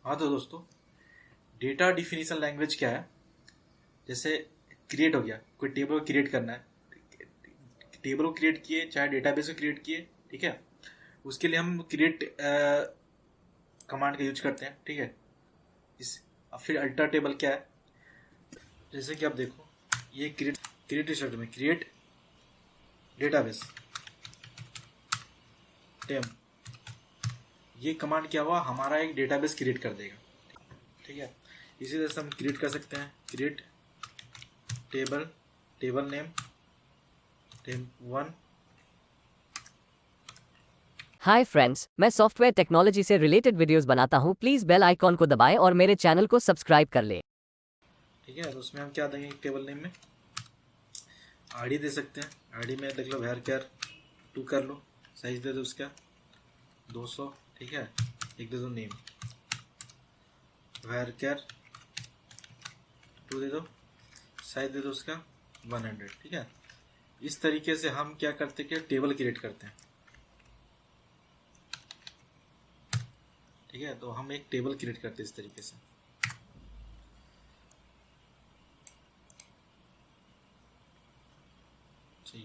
हाँ तो दोस्तों, डेटा डिफिनीशन लैंग्वेज क्या है? जैसे क्रिएट हो गया, कोई टेबल को क्रिएट करना है, टेबल को क्रिएट किए चाहे डेटाबेस को क्रिएट किए, ठीक है। उसके लिए हम क्रिएट कमांड का यूज करते हैं, ठीक है। इस अब फिर अल्टर टेबल क्या है? जैसे कि आप देखो, ये क्रिएट स्ट्रक्चर में क्रिएट डेटाबेस टेम, ये कमांड क्या हुआ, हमारा एक डेटाबेस क्रिएट कर देगा, ठीक है। इसी तरह से हम क्रिएट कर सकते हैं, क्रिएट टेबल, टेबल नेम टेम 1। हाय फ्रेंड्स, मैं सॉफ्टवेयर टेक्नोलॉजी से रिलेटेड वीडियोस बनाता हूं। प्लीज बेल आइकॉन को दबाएं और मेरे चैनल को सब्सक्राइब कर लें। ठीक है, तो उसमें हम क्या देंगे, टेबल नेम में आईडी दे सकते हैं। आईडी में देख लो वेर केयर 2 कर लो, साइज दे दो उसका 200, ठीक है। एक दे दो नेम, वेर केयर 2 दे दो, साइज दे दो उसका 100, ठीक है। इस तरीके से हम क्या करते हैं कि टेबल क्रिएट करते हैं, ठीक है। तो हम एक टेबल क्रिएट करते हैं इस तरीके से।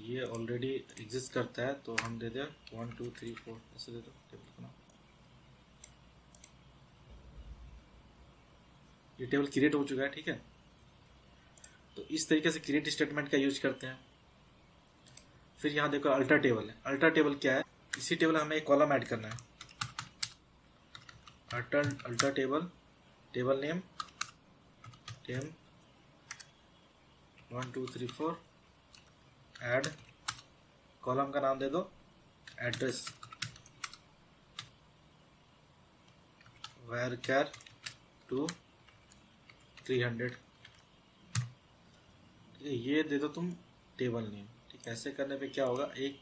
ये ऑलरेडी एग्जिस्ट करता है, तो हम दे दें 1 2 3 4 ऐसे दे दो टेबल का नाम। ये टेबल क्रिएट हो चुका है, ठीक है। तो इस तरीके से क्रिएट स्टेटमेंट का यूज करते हैं। फिर यहाँ देखो अल्टर टेबल है। अल्टर टेबल क्या है? इसी टेबल में हमें एक कॉलम ऐड करना है। अल्टर टेबल, टेबल नेम टेम 1 2 3 4, ऐड कॉलम का नाम दे दो एड्रेस, वेर कैर टू 300, ठीक है। ये दे दो तुम टेबल नेम, ठीक है। ऐसे करने पे क्या होगा, एक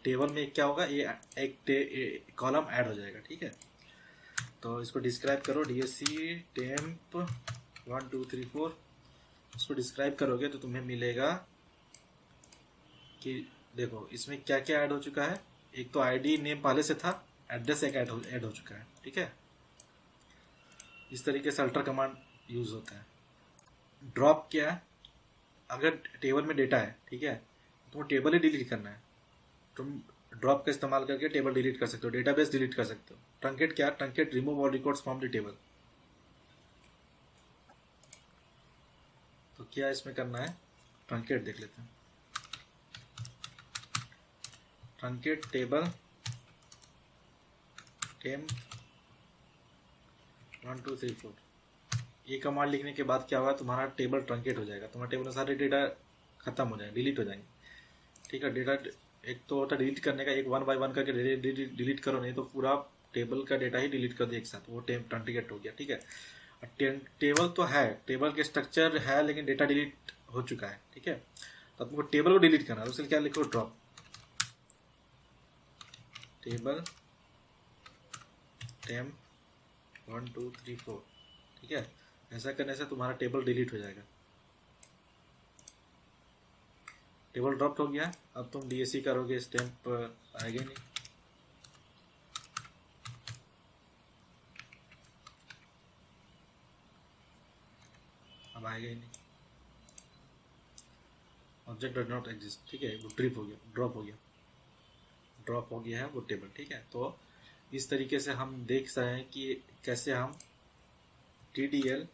टेबल में क्या होगा, ये एक कॉलम ऐड हो जाएगा, ठीक है। तो इसको डिस्क्राइब करो, डीएससी टेम्प 1 2 3 4। इसको डिस्क्राइब करोगे तो तुम्हें मिलेगा कि देखो इसमें क्या क्या ऐड हो चुका है। एक तो आईडी नेम पहले से था, एड्रेस एक ऐड हो चुका है, ठीक है। इस तरीके से अल्टर कमांड यूज होता है। ड्रॉप क्या है? अगर टेबल में डेटा है, ठीक है, तो टेबल ही डिलीट करना है, तुम ड्रॉप का इस्तेमाल करके टेबल डिलीट कर सकते हो, डेटाबेस डिलीट कर सकते हो। ट्रंकेट क्या? Truncate remove all records from the table. तो क्या इसमें करना है, ट्रंकेट देख लेते हैं। ट्रंकेट टेबल टेम 1 2 3 4। ये कमांड लिखने के बाद क्या होगा, तुम्हारा टेबल ट्रंकेट हो जाएगा, तुम्हारे टेबल में सारे डेटा खत्म हो जाएंगे, डिलीट हो जाएंगे, ठीक है। डेटा एक तो होता है डिलीट करने का, एक 1 बाय 1 करके डिलीट करो, नहीं तो पूरा टेबल का डेटा ही डिलीट कर दो एक साथ, वो ट्रंकेट हो गया, ठीक है। टेबल तो है, टेबल के स्ट्रक्चर है, लेकिन डेटा डिलीट हो चुका है, ठीक है। तो तुमको टेबल को डिलीट करना है, उसके लिए क्या लिखो, ड्रॉप टेबल टेम 1 2 3 4, ठीक है। ऐसा करने से तुम्हारा टेबल डिलीट हो जाएगा। टेबल ड्रॉप हो गया। अब तुम डीएससी करोगे, स्टैम्प आएगा नहीं, अब आएगा ही नहीं, ऑब्जेक्ट डज नॉट एग्जिस्ट, ठीक है। वो ड्रिप हो गया, ड्रॉप हो गया है वो टेबल, ठीक है। तो इस तरीके से हम देख रहे हैं कि कैसे हम TDL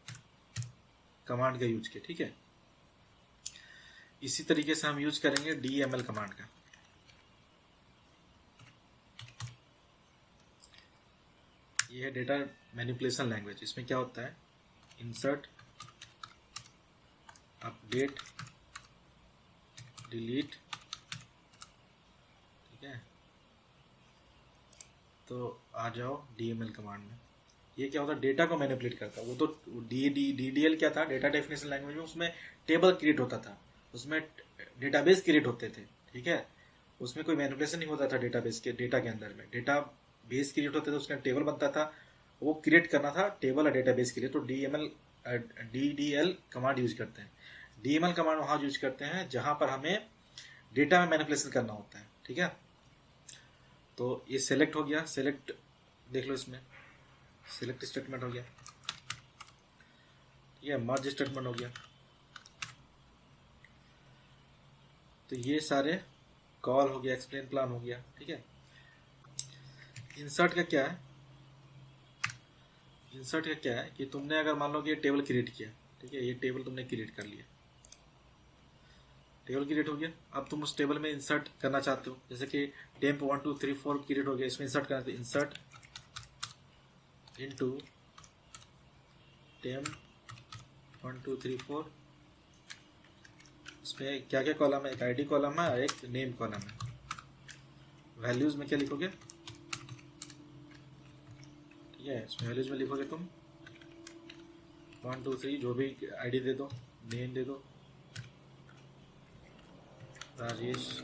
कमांड का यूज किए, ठीक है। इसी तरीके से हम यूज करेंगे DML कमांड का। ये है डेटा मैनिपुलेशन लैंग्वेज। इसमें क्या होता है, इंसर्ट, अपडेट, डिलीट, ठीक है। तो आ जाओ DML कमांड में। ये क्या होता है, डेटा को मैनिपुलेट करता है। वो तो DDL क्या था, डेटा डेफिनेशन लैंग्वेज में, उसमें टेबल क्रिएट होता था, उसमें डेटाबेस क्रिएट होते थे, ठीक है। उसमें कोई मैनिपुलेशन नहीं होता था डेटाबेस के डेटा के अंदर में। डेटा बेस क्रिएट होते थे, उसका टेबल बनता था, वो क्रिएट करना था टेबल और डेटाबेस के लिए। तो DDL कमांड यूज करते हैं। DML कमांड वहां यूज करते हैं जहां पर हमें डेटा में मैनिपुलेशन करना होता है, ठीक है। तो ये सेलेक्ट हो गया, सेलेक्ट देख लो इसमें सिलेक्ट स्टेटमेंट हो गया, ये मर्ज स्टेटमेंट हो गया। तो ये सारे कॉल हो गया, एक्सप्लेन प्लान हो गया, ठीक है। इंसर्ट का क्या है, इंसर्ट का क्या है कि तुमने अगर मान लो कि ये टेबल क्रिएट किया, ठीक है, ये टेबल तुमने क्रिएट कर लिया, टेबल क्रिएट हो गया। अब तुम उस टेबल में इंसर्ट करना चाहते हो, जैसे कि टेम्प 1 2 3 4 क्रिएट हो गया, इसमें इंसर्ट करना, तो इंसर्ट इनटू टेम्प 1 2 3 4। इसमें क्या क्या कॉलम है, एक आईडी कॉलम है और एक नेम कॉलम है। वैल्यूज में क्या लिखोगे, ठीक है, इसमें वैल्यूज में लिखोगे तुम 1 2 3, जो भी आईडी दे दो, नेम दे दो राजेश,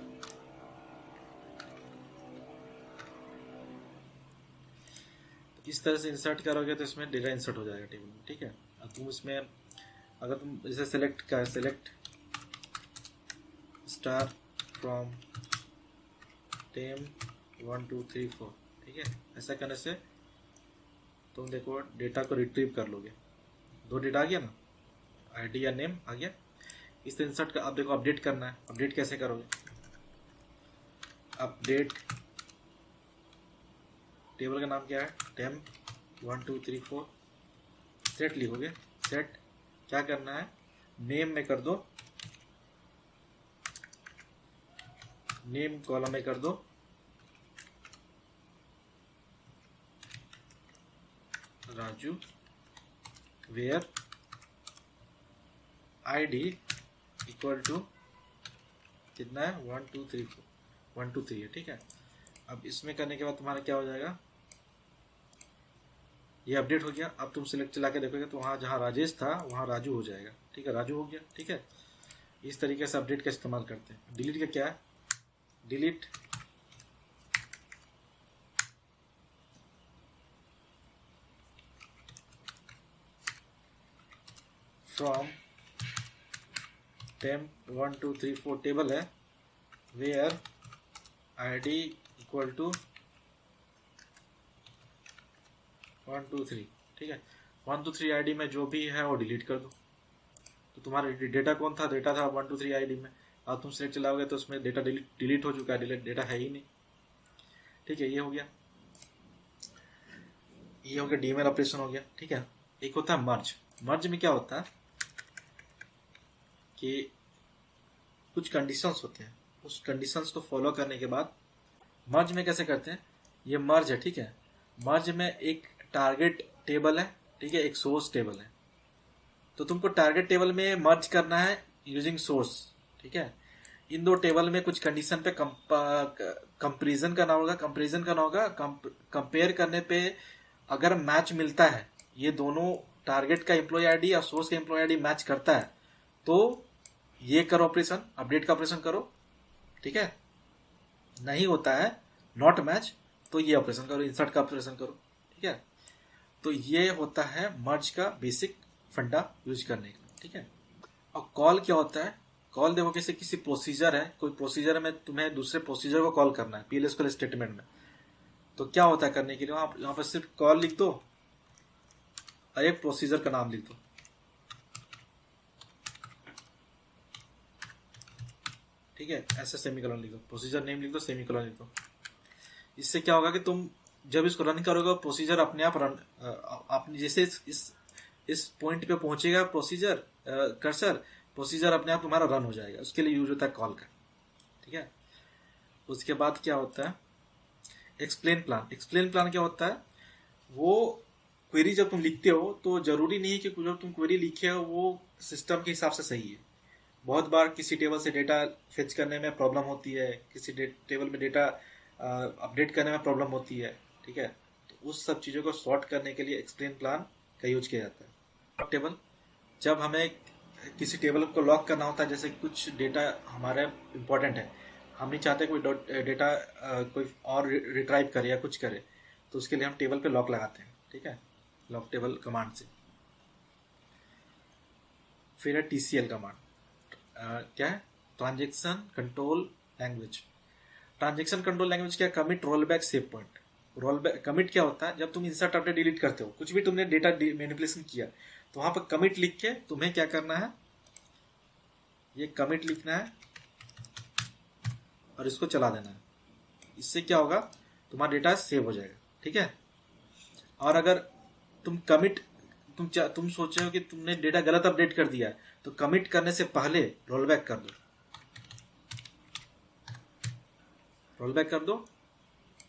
इस तरह से इंसर्ट करोगे तो इसमें डेटा इंसर्ट हो जाएगा टेबल में, ठीक है। अब तुम इसमें अगर तुम जैसे सेलेक्ट का सेलेक्ट स्टार फ्रॉम टेम 1 2 3 4, ठीक है, ऐसा करने से तुम देखो डेटा को रिट्रीव कर लोगे। 2 डेटा आ गया ना, आईडी या नेम आ गया। इस तरह इंसर्ट का अब देखो अपडेट करना है, अपडेट कैसे करोगे, अपडेट टेबल का नाम क्या है, टेम्प 1 2 3 4, सेट लिखोगे, सेट क्या करना है, नेम में कर दो, नेम कॉलम में कर दो Raju, where ID equal to कितना है 1 2 3 4, 1 2 3 है, ठीक है। अब इसमें करने के बाद तुम्हारा क्या हो जाएगा, ये अपडेट हो गया। अब तुम सिलेक्ट चला के देखोगे तो वहाँ जहाँ राजेश था वहाँ राजू हो जाएगा, ठीक है, राजू हो गया, ठीक है। इस तरीके से अपडेट का इस्तेमाल करते हैं। डिलीट का क्या है, डिलीट फ्रॉम टेम्प 1 2 3 4 टेबल है, वेयर आईडी इक्वल टू 1 2 3, ठीक है। 1 2 3 आईडी में जो भी है वो डिलीट कर दो। तो तुम्हारा डेटा कौन था, डेटा था 1 2 3 आईडी में। अब तुम सिलेक्ट चलाओगे तो उसमें डेटा डिलीट हो चुका है, डिलीट डेटा है ही नहीं, ठीक है। ये हो गया, ये हो गया डीमेल ऑपरेशन हो गया, ठीक है। एक होता है मर्ज। मर्ज में क्या होता है कि कुछ कंडीशंस होते हैं, उस कंडीशंस को फॉलो करने के बाद मर्ज में कैसे करते हैं, ये मर्ज है, ठीक है। मर्ज में एक टारगेट टेबल है, ठीक है, एक सोर्स टेबल है। तो तुमको टारगेट टेबल में मर्ज करना है यूजिंग सोर्स, ठीक है। इन दो टेबल में कुछ कंडीशन पे कंपेरिजन करना होगा, कंपेयर करने पे अगर मैच मिलता है, ये दोनों टारगेट का एम्प्लॉय आईडी और सोर्स का एम्प्लॉय आईडी मैच करता है, तो ये करो ऑपरेशन, अपडेट का ऑपरेशन करो, ठीक है। नहीं होता है नॉट मैच, तो ये ऑपरेशन करो, इंसर्ट का ऑपरेशन करो, ठीक है। तो ये होता है मर्ज का बेसिक फंडा यूज करने का, ठीक है। और कॉल क्या होता है, कॉल देखो किसी प्रोसीजर है, कोई प्रोसीजर में तुम्हें दूसरे प्रोसीजर को कॉल करना है PLSQL स्टेटमेंट में। तो क्या होता है करने के लिए, आप यहाँ पर सिर्फ कॉल लिख दो और एक प्रोसीजर का नाम लिख दो, ठीक है। ऐसे सेमीकोलन लिख दो, प्रोसीजर नेम लिख दो, सेमीकोलन लिख दो। इससे क्या होगा कि तुम जब इसको रन करोगे प्रोसीजर अपने आप रन, अपने जैसे इस पॉइंट पे पहुंचेगा प्रोसीजर कर्सर, प्रोसीजर अपने आप तुम्हारा रन हो जाएगा। उसके लिए यूज होता है कॉल का, ठीक है। उसके बाद क्या होता है एक्सप्लेन प्लान। एक्सप्लेन प्लान क्या होता है, वो क्वेरी जब तुम लिखते हो तो जरूरी नहीं है कि जो तुम क्वेरी लिखे हो वो सिस्टम के हिसाब से सही है। बहुत बार किसी टेबल से डेटा फेच करने में प्रॉब्लम होती है, किसी टेबल में डेटा अपडेट करने में प्रॉब्लम होती है, ठीक है। तो उस सब चीज़ों को सॉर्ट करने के लिए एक्सप्लेन प्लान का यूज किया जाता है। टेबल, जब हमें किसी टेबल को लॉक करना होता है, जैसे कुछ डेटा हमारा इम्पोर्टेंट है, हम नहीं चाहते कोई डेटा कोई और रिट्राइव करे या कुछ करे, तो उसके लिए हम टेबल पे लॉक लगाते हैं, ठीक है, लॉक टेबल कमांड से। फिर है TCL कमांड, क्या है, transaction control language. Transaction control language क्या, commit roll back save point. Roll back commit क्या होता है, जब तुम इंसर्ट अपडेट डिलीट करते हो, कुछ भी तुमने डेटा मैनिपुलेशन किया, तो वहां पर कमिट लिख के तुम्हें क्या करना है, ये कमिट लिखना है और इसको चला देना है। इससे क्या होगा, तुम्हारा डेटा सेव हो जाएगा, ठीक है। और अगर तुम कमिट तुम सोच रहे हो कि तुमने डेटा गलत अपडेट कर दिया है, तो कमिट करने से पहले रोल बैक कर दो, रोल बैक कर दो,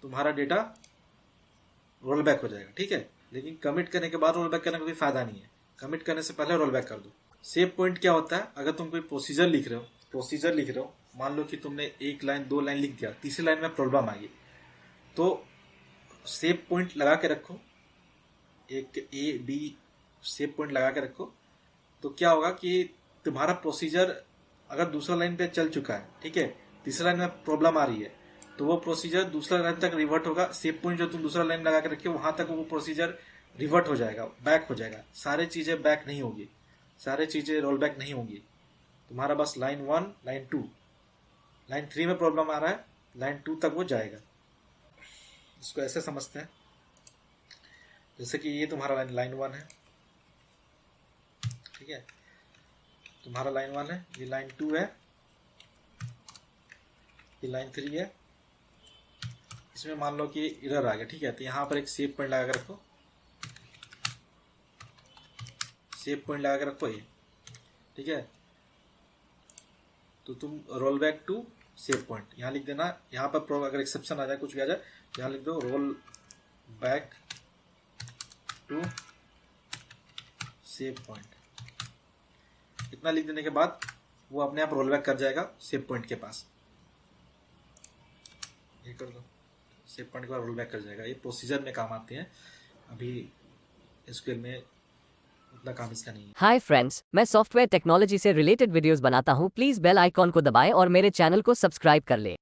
तुम्हारा डेटा रोल बैक हो जाएगा, ठीक है। लेकिन कमिट करने के बाद रोल बैक करने का कोई फायदा नहीं है, कमिट करने से पहले रोल बैक कर दो। सेव पॉइंट क्या होता है, अगर तुम कोई प्रोसीजर लिख रहे हो, मान लो कि तुमने 1 लाइन 2 लाइन लिख दिया, तीसरी लाइन में प्रॉब्लम आ गई, तो सेव पॉइंट लगा के रखो, एक ए बी सेव पॉइंट लगा के रखो। तो क्या होगा कि तुम्हारा प्रोसीजर अगर दूसरा लाइन पे चल चुका है, ठीक है, तीसरा लाइन में प्रॉब्लम आ रही है, तो वो प्रोसीजर दूसरा लाइन तक रिवर्ट होगा। सेव पॉइंट जो तुम दूसरा लाइन लगा के रखे वहां तक वो प्रोसीजर रिवर्ट हो जाएगा, बैक हो जाएगा। सारी चीजें बैक नहीं होगी, सारी चीजें रोल बैक नहीं होंगी। तुम्हारा बस लाइन 1 लाइन 2 लाइन 3 में प्रॉब्लम आ रहा है, लाइन 2 तक वो जाएगा। इसको ऐसे समझते हैं, जैसे कि ये तुम्हारा लाइन 1 है, ठीक है, तुम्हारा लाइन 1 है, ये लाइन 2 है, ये लाइन 3 है। इसमें मान लो कि इधर आ गया, ठीक है, तो यहाँ पर एक सेव पॉइंट लगा के रखो, सेव पॉइंट लगा के रखो ये, ठीक है। तो तुम roll back to save point यहाँ लिख देना। यहाँ पर अगर एक्सेप्शन आ जाए, कुछ भी आ जाए, यहाँ लिख दो roll back to save point. इतना लिख देने के बाद वो अपने आप रोल बैक कर जाएगा सेव पॉइंट के पास। ये कर दो, सेव पॉइंट के बाद रोल बैक कर जाएगा। ये प्रोसीजर में काम आते हैं, अभी एसक्यूएल में उतना काम इसका नहीं है। हाय फ्रेंड्स, मैं सॉफ्टवेयर टेक्नोलॉजी से रिलेटेड वीडियोस बनाता हूँ। प्लीज बेल आइकॉन को दबाएं और मेरे चैनल को सब्सक्राइब कर ले।